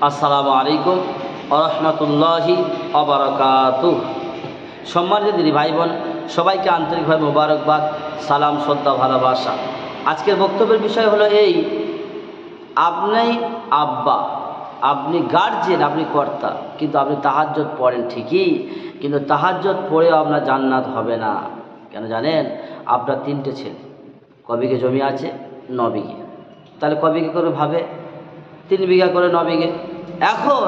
আসসালামু আলাইকুম ওয়া রাহমাতুল্লাহি ওয়া বারাকাতুহু। সম্মানিত দিদি ভাই বোন, সবাইকে আন্তরিকভাবে মোবারকবাদ, সালাম, শ্রদ্ধা, ভালোবাসা। আজকের বক্তব্যের বিষয় হলো এই, আপনি আব্বা, আপনি গার্জেন, আপনি কর্তা, কিন্তু আপনি তাহাজ্জুদ পড়েন ঠিকই, কিন্তু তাহাজ্জুদ পড়েও আপনার জান্নাত হবে না। কেন জানেন? আপনার 3টে ছেলে, কবিঘে জমি আছে? 9 বিঘে। তাহলে কবিঘে করে ভাবে 3 বিঘা করে 9 বিঘে। এখন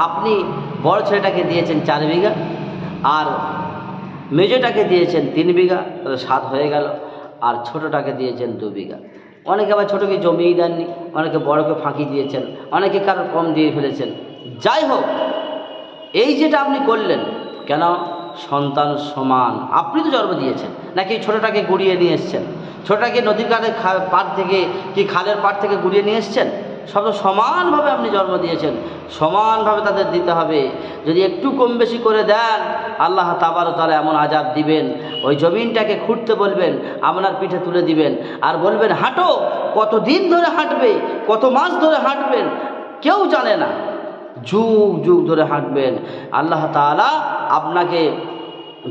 আপনি বড় ছেলেটাকে দিয়েছেন 4 বিঘা, আর মেজোটাকে দিয়েছেন 3 বিঘা, তাহলে 7 হয়ে গেল। আর ছোটোটাকে দিয়েছেন 2 বিঘা। অনেকে আবার ছোটোকে জমিই দেননি, অনেকে বড়কে ফাঁকি দিয়েছেন, অনেকে কারো কম দিয়ে ফেলেছেন। যাই হোক, এই যেটা আপনি করলেন, কেন? সন্তান সমান। আপনি তো জন্ম দিয়েছেন, নাকি ছোটোটাকে গুড়িয়ে নিয়ে এসছেন? ছোটোটাকে নদীর কাঠের পাড় থেকে কি খালের পাড় থেকে গুড়িয়ে নিয়ে এসছেন? সব সমানভাবে আপনি জন্ম দিয়েছেন, সমানভাবে তাদের দিতে হবে। যদি একটু কম বেশি করে দেন, আল্লাহ তাবারক তাআলা এমন আযাব দিবেন, ওই জমিনটাকে খুঁড়তে বলবেন, আপনার পিঠে তুলে দিবেন, আর বলবেন হাঁটো। কতদিন ধরে হাঁটবে, কত মাস ধরে হাঁটবেন কেউ জানে না, যুগ যুগ ধরে হাঁটবেন। আল্লাহ তাআলা আপনাকে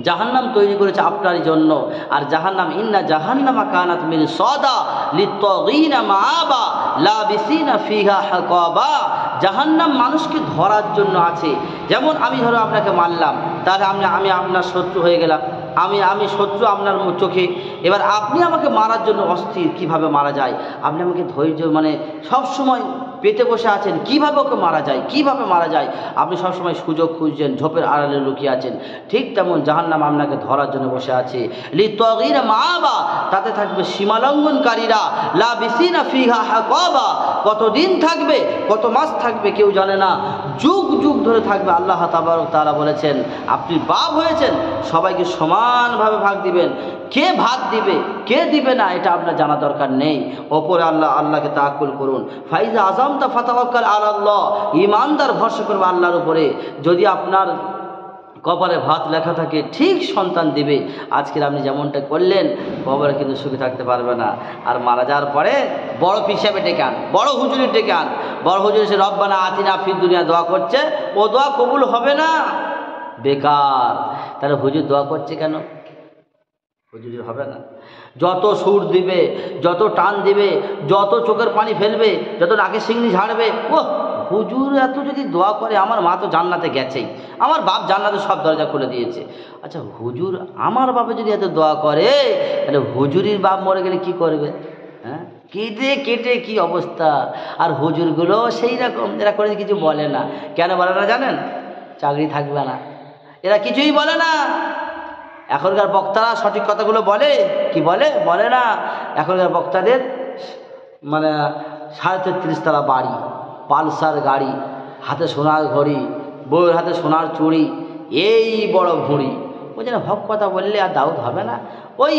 জাহান্নাম তৈরি করেছে আপনারই জন্য। আর জাহান্নাম, ইন্না জাহান্নামা কানাত মিরসাদা লিত্তাগিনা মাআবা লাবিসিনা ফিহা হাকাবা। জাহান্নাম মানুষকে ধরার জন্য আছে। যেমন আমি ধরো আপনাকে মারলাম, তাহলে আমি আপনার শত্রু হয়ে গেলাম, আমি শত্রু আপনার চোখে। এবার আপনি আমাকে মারার জন্য অস্থির, কিভাবে মারা যায়। আপনি আমাকে ধৈর্য সব সময় পেতে বসে আছেন, কিভাবে ওকে মারা যায়, কিভাবে মারা যায়। আপনি সবসময় সুযোগ খুঁজছেন, ঝোপের আড়ালে লুকিয়ে আছেন। ঠিক তেমন জাহান্নাম আপনাকে ধরার জন্য বসে আছে। লিত্তাগিনা মাআবা, তাতে থাকবে সীমালঙ্ঘনকারীরা। লাবিসিনা ফিহা হাকাবা, কতদিন থাকবে, কত মাস থাকবে কেউ জানে না, যুগ যুগ ধরে থাকবে। আল্লাহ তাবারক তাআলা বলেছেন, আপনি বাপ হয়েছেন, সবাইকে সমানভাবে ভাগ দিবেন। কে ভাগ দিবে, কে দিবে না, এটা আপনার জানা দরকার নেই। ওপরে আল্লাহকে তাওয়াক্কুল করুন। ফাইজা আযামতা ফাতাওয়াক্কাল আলাল্লাহ, ঈমানদার ভরসা করবে আল্লাহর উপরে। যদি আপনার কপালে ভাত লেখা থাকে, ঠিক সন্তান দিবে। আজকের আপনি যেমনটা করলেন, কবরে কিন্তু সুখে থাকতে পারবে না। আর মারা যাওয়ার পরে বড় হিসাবে ডেকে আন, বড় হুজুরের ডেকে আন। বড় হুজুর এসে রব্বানা আতিনা ফিদ দুনিয়া দোয়া করছে, ও দোয়া কবুল হবে না, বেকার। তাহলে হুজুর দোয়া করছে কেন? হুজুরের হবে না। যত সুর দিবে, যত টান দিবে, যত চোখের পানি ফেলবে, যত নাকে সিংড়ি ঝাড়বে, ও হুজুর এত যদি দোয়া করে, আমার মা তো জান্নাতে গেছেই, আমার বাপ জান্নাতে সব দরজা খুলে দিয়েছে। আচ্ছা হুজুর, আমার বাপে যদি এত দোয়া করে, তাহলে হুজুরির বাপ মরে গেলে কি করবে? হ্যাঁ, কেটে কেটে কি অবস্থা। আর হুজুরগুলো সেই রকম, এরা করে কিছু বলে না। কেন বলে না জানেন? চাকরি থাকবে না, এরা কিছুই বলে না। এখনকার বক্তারা সঠিক কথাগুলো বলে কি বলে না। এখনকার বক্তাদের 33.5 তলা বাড়ি, পালসার গাড়ি, হাতে সোনার ঘড়ি, বউয়ের হাতে সোনার চুড়ি, এই বড় ভুঁড়ি। ওই জন্য হক কথা বললে আর দাউদ হবে না। ওই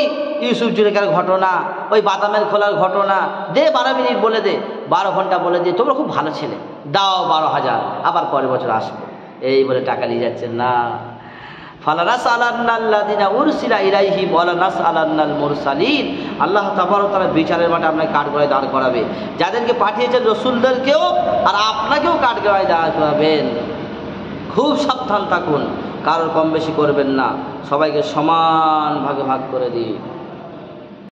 ইউসুফ জুলেখার ঘটনা, ওই বাদামের খোলার ঘটনা, দে 12 মিনিট বলে দে, 12 ঘন্টা বলে দে, তোমরা খুব ভালো ছেলে, দাও 12,000, আবার পরের বছর আসবো, এই বলে টাকা নিয়ে যাচ্ছেন না। ফালানাসআলান্নাল্লাযিনা উরসিলা ইলাইহিম ওয়ালা নাসআলান্নাল মুরসালিন। আল্লাহ তাবারক তাআলা বিচারের মাঠে আপনাকে কাঠগড়ায় দাঁড় করাবে। যাদেরকে পাঠিয়েছেন রসুলদেরকেও আর আপনাকেও কাঠগড়ায় দাঁড় করাবেন। খুব সাবধান থাকুন, কারোর কম বেশি করবেন না, সবাইকে সমান ভাগে ভাগ করে দিন।